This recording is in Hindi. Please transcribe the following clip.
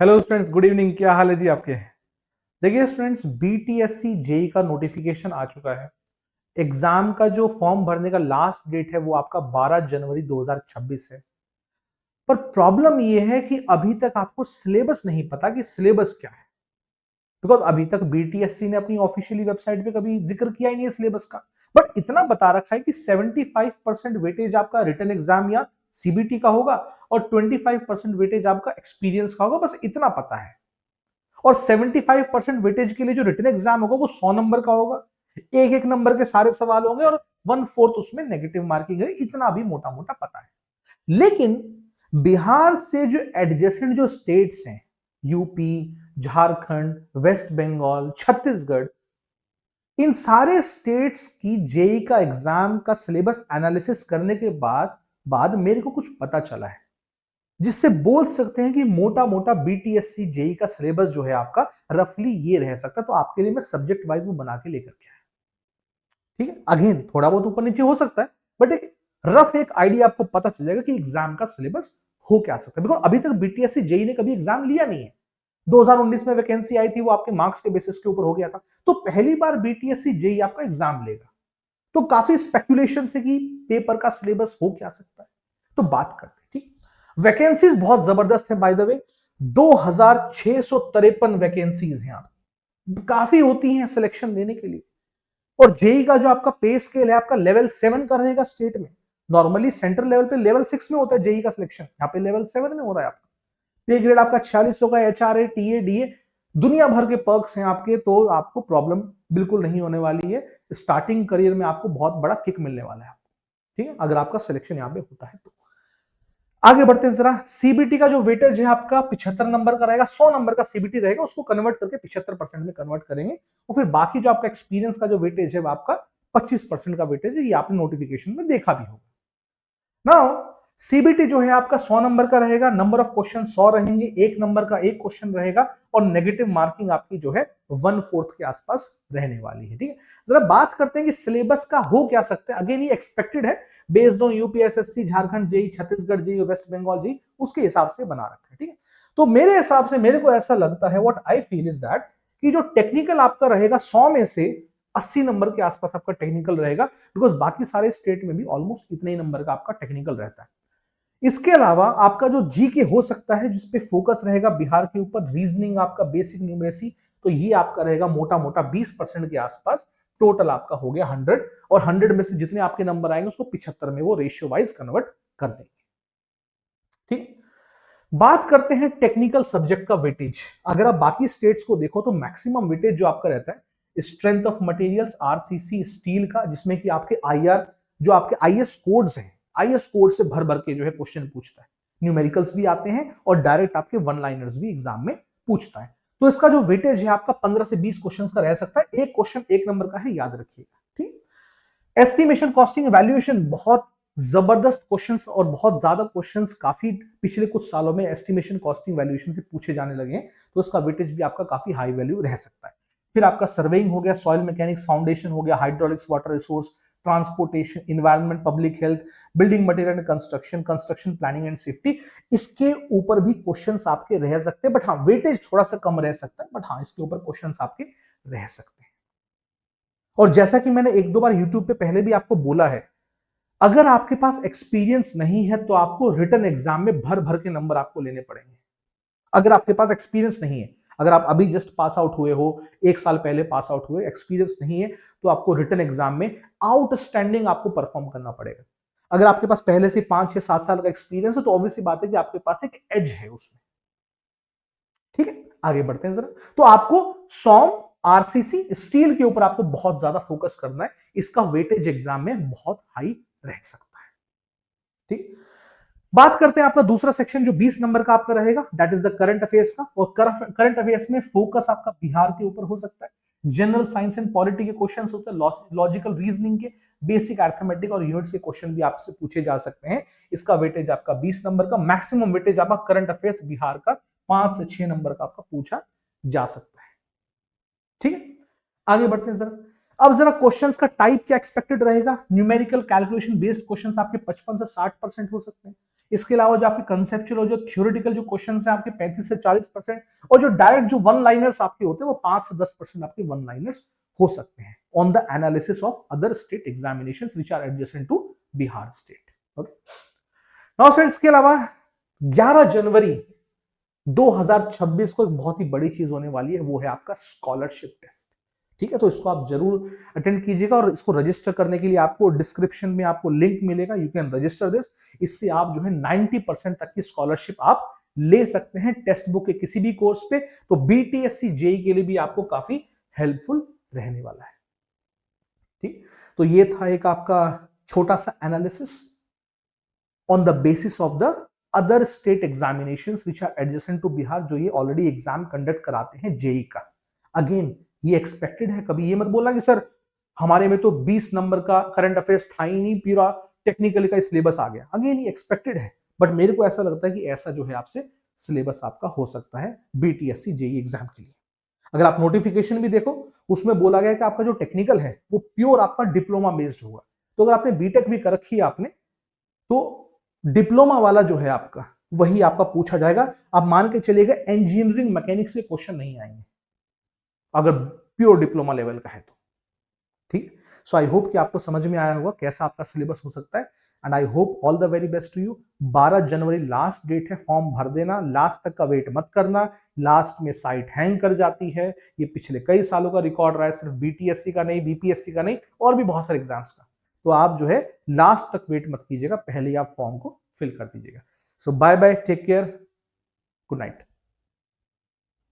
Hello students, good evening. क्या हाल है जी आपके? देखिए स्टूडेंट्स, बीटीएससी जेई का नोटिफिकेशन आ चुका है। एग्जाम का जो फॉर्म भरने का लास्ट डेट है वो आपका 12 जनवरी 2026 है। पर प्रॉब्लम ये है कि अभी तक आपको सिलेबस नहीं पता कि सिलेबस क्या है। बिकॉज अभी तक बीटीएससी ने अपनी ऑफिशियली वेबसाइट पे कभी जिक्र किया ही नहीं है सिलेबस का। बट इतना बता रखा है कि 75% वेटेज आपका रिटन एग्जाम या सीबीटी का होगा और 25% वेटेज आपका एक्सपीरियंस का होगा, बस इतना पता है। और 75% वेटेज के लिए जो रिटन एग्जाम होगा वो 100 नंबर का होगा। एक एक नंबर के सारे सवाल होंगे और 1/4 उसमें नेगेटिव मार्किंग है। इतना भी मोटा मोटा पता है। लेकिन बिहार से जो एडजेसेंट जो स्टेट्स हैं, यूपी, झारखंड, वेस्ट बंगाल, छत्तीसगढ़, इन सारे स्टेट्स की जेई का एग्जाम का सिलेबस एनालिसिस करने के बाद मेरे को कुछ पता चला है, जिससे बोल सकते हैं कि मोटा मोटा बीटीएससी जेई का सिलेबस जो है आपका रफली ये रह सकता है। तो आपके लिए मैं सब्जेक्ट वाइज वो बना के लेकर के आया। ठीक है, अगेन थोड़ा बहुत ऊपर नीचे हो सकता है, बट एक रफ एक आइडिया आपको पता चल जाएगा कि एग्जाम का सिलेबस हो क्या सकता है। बिकॉज अभी तक बीटीएससी जेई ने कभी एग्जाम लिया नहीं है। 2019 में वैकेंसी आई थी, वो आपके मार्क्स के बेसिस के ऊपर हो गया था। तो पहली बार बीटीएससी जेई आपका एग्जाम लेगा। तो काफी स्पेकुलेशन है कि पेपर का सिलेबस हो क्या सकता है। तो बात करते हैं। ठीक, वैकेंसीज बहुत जबरदस्त है बाय द वे। 2653 वैकेंसीज हैं। आप काफी होती हैं सिलेक्शन देने के लिए। और जेई का जो आपका पे स्केल है आपका लेवल 7 का रहेगा स्टेट में। नॉर्मली सेंट्रल लेवल पे लेवल 6 में होता है जेई का सिलेक्शन, यहाँ पे लेवल 7 में हो रहा है आपका। पे ग्रेड आपका 46 होगा, एचआरए, टीए, डीए, दुनिया भर के पर्क्स हैं आपके। तो आपको प्रॉब्लम बिल्कुल नहीं होने वाली है। स्टार्टिंग करियर में आपको बहुत बड़ा किक मिलने वाला है। ठीक है, अगर आपका सिलेक्शन यहाँ पे होता है तो। आगे बढ़ते हैं जरा। सीबीटी का जो वेटेज है आपका 75 नंबर का रहेगा। 100 नंबर का सीबीटी रहेगा, उसको कन्वर्ट करके 75% में कन्वर्ट करेंगे। और फिर बाकी जो आपका एक्सपीरियंस का जो वेटेज है वो आपका 25% का वेटेज है। ये आपने नोटिफिकेशन में देखा भी होगा। नाउ सीबीटी जो है आपका 100 नंबर का रहेगा। नंबर ऑफ क्वेश्चन 100 रहेंगे। एक नंबर का एक क्वेश्चन रहेगा और नेगेटिव मार्किंग आपकी जो है 1/4 के आसपास रहने वाली है। ठीक है, जरा बात करते हैं कि सिलेबस का हो क्या सकता है। अगेन ये एक्सपेक्टेड है, based on UPSSC, Jharkhand JE, Chhattisgarh JE, West Bengal JE, उसके हिसाब से बना रखा है। ठीक है, तो मेरे हिसाब से मेरे को ऐसा लगता है, what I feel is that, कि जो टेक्निकल आपका रहेगा 100 में से 80 नंबर के आसपास आपका टेक्निकल रहेगा। बिकॉज बाकी सारे स्टेट में भी ऑलमोस्ट इतने ही नंबर का आपका टेक्निकल रहता है। इसके अलावा आपका जो जीके हो सकता है, जिसपे फोकस रहेगा बिहार के ऊपर, रीजनिंग आपका, बेसिक न्यूमेरेसी, तो ये आपका रहेगा मोटा मोटा 20% के आसपास। टोटल आपका हो गया 100, और 100 में से जितने आपके नंबर आएंगे उसको 75 में वो रेशियो वाइज कन्वर्ट कर देंगे। ठीक, बात करते हैं टेक्निकल सब्जेक्ट का वेटेज। अगर आप बाकी स्टेट्स को देखो तो मैक्सिमम वेटेज जो आपका रहता है strength of materials, RCC, steel का, जिसमें कि आपके आईआर, जो आपके आईएस कोड्स हैं, आईएस कोड से भर भर के जो है क्वेश्चन पूछता है। न्यूमेरिकल्स भी आते हैं और डायरेक्ट आपके वन लाइनर्स भी एग्जाम में पूछता है। तो इसका जो वेटेज है आपका 15 से 20 क्वेश्चन का रह सकता है। एक क्वेश्चन एक नंबर का है, याद रखिएगा। ठीक, एस्टिमेशन, कॉस्टिंग, वैल्यूएशन, बहुत जबरदस्त क्वेश्चंस और बहुत ज्यादा क्वेश्चंस काफी पिछले कुछ सालों में एस्टिमेशन, कॉस्टिंग, वैल्यूएशन से पूछे जाने लगे हैं। तो इसका वेटेज भी आपका काफी हाई वैल्यू रह सकता है। फिर आपका सर्वेइंग हो गया, सॉइल मैकेनिक्स, फाउंडेशन हो गया, hydraulics, water resource, transportation, environment, public health, building material and construction, construction planning and safety, इसके ऊपर भी क्वेश्चंस आपके रह सकते हैं। बट हाँ, वेटेज थोड़ा सा कम रह सकता है, बट हाँ, इसके ऊपर क्वेश्चंस आपके रह सकते हैं। और जैसा कि मैंने एक दो बार यूट्यूब पे पहले भी आपको बोला है, अगर आपके पास एक्सपीरियंस नहीं है तो आपको रिटन एग्जाम में भर भर के नंबर आपको लेने पड़ेंगे। अगर आपके पास एक्सपीरियंस नहीं है, अगर आप अभी जस्ट पास आउट हुए हो, एक साल पहले पास आउट हुए, एक्सपीरियंस नहीं है, तो आपको रिटन एग्जाम में आउटस्टैंडिंग आपको परफॉर्म करना पड़ेगा। अगर आपके पास पहले से 5 या 7 साल का एक्सपीरियंस है तो ऑब्वियसली बात है कि आपके पास एक एज है उसमें। ठीक है, आगे बढ़ते हैं जरा। तो आपको सॉम, आरसीसी, स्टील के ऊपर आपको बहुत ज्यादा फोकस करना है। इसका वेटेज एग्जाम में बहुत हाई रह सकता है। ठीक, बात करते हैं आपका दूसरा सेक्शन जो 20 नंबर का आपका रहेगा, that is the current affairs का। और करंट अफेयर्स में फोकस आपका बिहार के ऊपर हो सकता है। जनरल साइंस एंड पॉलिटी के क्वेश्चन होते हैं, लॉजिकल रीजनिंग के, बेसिक अरिथमेटिक और यूनिट्स के क्वेश्चन भी आपसे पूछे जा सकते हैं। इसका वेटेज आपका 20 नंबर का। मैक्सिमम वेटेज आपका करंट अफेयर्स बिहार का 5 से 6 नंबर का आपका पूछा जा सकता है। ठीक है, आगे बढ़ते हैं जरा। अब जरा क्वेश्चंस का टाइप क्या एक्सपेक्टेड रहेगा। न्यूमेरिकल, कैलकुलेशन बेस्ड क्वेश्चंस आपके 55 से 60% हो सकते हैं। इसके अलावा जो आपके कंसेप्चुअल और जो थ्योरेटिकल जो क्वेश्चन है आपके 35 से 40%, और जो डायरेक्ट जो वन लाइनर्स आपके होते हैं वो 5 से 10% आपके वन लाइनर्स हो सकते हैं on the analysis of other state examinations which are adjacent to Bihar state. Okay, now friends, इसके अलावा 11 जनवरी 2026 को एक बहुत ही बड़ी चीज होने वाली है, वो है आपका स्कॉलरशिप टेस्ट। ठीक है, तो इसको आप जरूर अटेंड कीजिएगा, और इसको रजिस्टर करने के लिए आपको डिस्क्रिप्शन में आपको लिंक मिलेगा, यू कैन रजिस्टर दिस। इससे आप जो है 90% तक की स्कॉलरशिप आप ले सकते हैं टेक्स्ट बुक के किसी भी कोर्स पे। तो बीटीएससी जेई के लिए भी आपको काफी हेल्पफुल रहने वाला है। ठीक, तो ये था एक आपका छोटा सा analysis on the basis of the other state examinations which are adjacent to Bihar, जो ये ऑलरेडी एग्जाम कंडक्ट कराते हैं जेई का। अगेन ये एक्सपेक्टेड है, कभी ये मत बोलना कि सर हमारे में तो 20 नंबर का करंट अफेयर्स था ही नहीं, पूरा टेक्निकली का सिलेबस आ गया। अगेन ये एक्सपेक्टेड है, बट मेरे को ऐसा लगता है कि ऐसा जो है आपसे सिलेबस आपका हो सकता है बीटीएससी जेई एग्जाम के लिए। अगर आप नोटिफिकेशन भी देखो, उसमें बोला गया कि आपका जो टेक्निकल है वो प्योर आपका डिप्लोमा बेस्ड होगा। तो अगर आपने बीटेक भी कर रखी है आपने, तो डिप्लोमा वाला जो है आपका वही आपका पूछा जाएगा। आप मान के चलिएगा इंजीनियरिंग मैकेनिक्स से क्वेश्चन नहीं आएंगे अगर प्योर डिप्लोमा लेवल का है तो। ठीक, सो आई होप कि आपको समझ में आया होगा कैसा आपका सिलेबस हो सकता है, and I hope all the very best to you. 12 जनवरी लास्ट डेट है, फॉर्म भर देना, लास्ट तक का वेट मत करना। लास्ट में साइट हैंग कर जाती है, ये पिछले कई सालों का रिकॉर्ड रहा है, सिर्फ बीटीएससी का नहीं, बीपीएससी का नहीं, और भी बहुत सारे एग्जाम्स का। तो आप जो है लास्ट तक वेट मत कीजिएगा, पहले ही आप फॉर्म को फिल कर दीजिएगा। So bye bye, take care, good night.